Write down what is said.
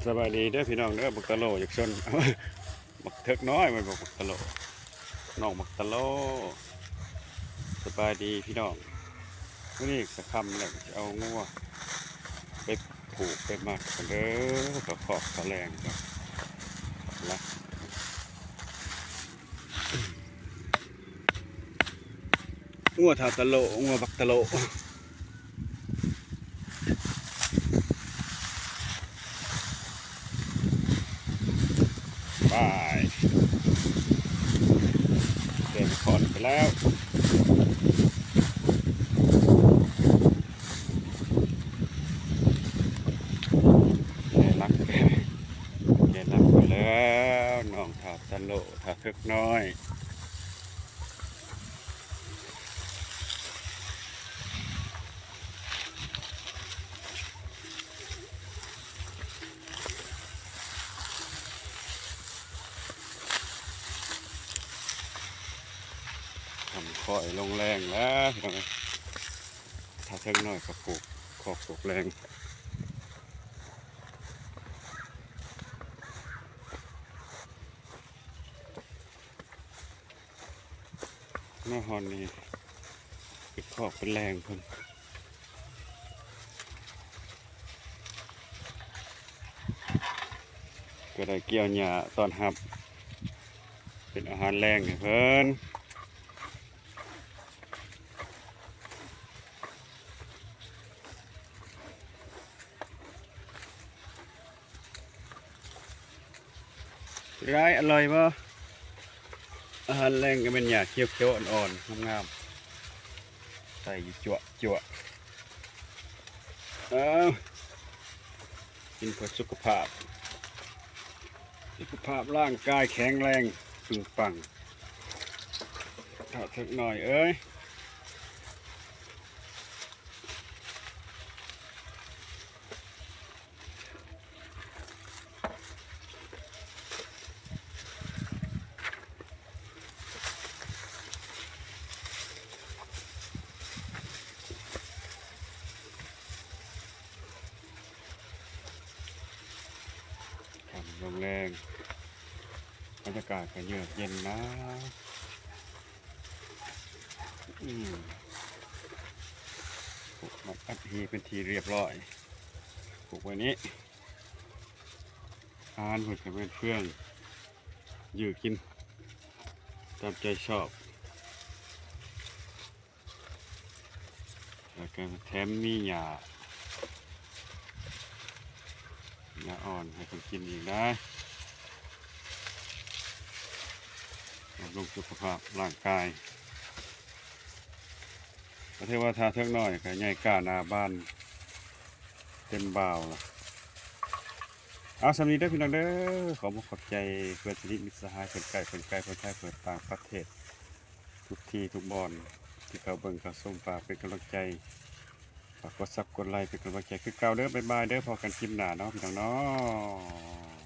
สบายดีเด้อพี่น้องเด้อบักตะโลอยากชน บักเทิกน้อยมันบอกบักตะโลน้องบักตะโลสบายดีพี่น้องวันนี้จะคำแล้วจะเอางัวไปผูกไปหมักกันเด้อกับขอบกระแรงครับละงัวทาตะโลงัวบักตะโลไปเดินขอนไปแล้วเดินรักเดินรักไปแล้วน้องทาตะโลทาเทิกน้อยทำคอยลงแรงแล้วถ้าเทิงน้อยก็ปลูกขอบปลูกแรงหน้าฮอนนี่เป็นขอบเป็นแรงเพิ่นก็ได้เกี่ยวหญ้าตอนหับเป็นอาหารแรงให้เพิ่นร้ายอร่อยป่ะอาหารแรงก็เป็นหญ้าเขียวๆอ่อนๆงามๆใส่จั่วกินเพื่อสุขภาพร่างกายแข็งแรงปึงปังถ้าสักหน่อยเอ้ยทำลงแรงบรรยากาศก็เยือกเย็นนะปลูกมัดอัดทีเป็นทีเรียบร้อยปลูกไว้นี้อาหารเพื่อเป็นเพื่อนยืดกินตามใจชอบแล้วก็แถมมีหญ้าอ่อนให้คนกินอีกได้บำรุงสุขภาพร่างกายประเทศว่าทาเทิงน้อยก็ใหญ่กล้าหน้าบ้านเต็มบ่าวล่ะเอาสำนีได้อพี่น้องเด้อขอบใจเพื่อนสนิทมิตรสหายเพื่อนไก่เพื่อนไทยเพื่อนต่างประเทศทุกที่ทุกบอนที่เขาเบิ่งเขาส้มฝากเป็นกำลังใจฝากกดซับกดไลค์เป็นกำลังใจคือเก่าเด้อบ๊ายบายเด้อพอกันคลิปหน้าเนาะพี่น้องเนาะ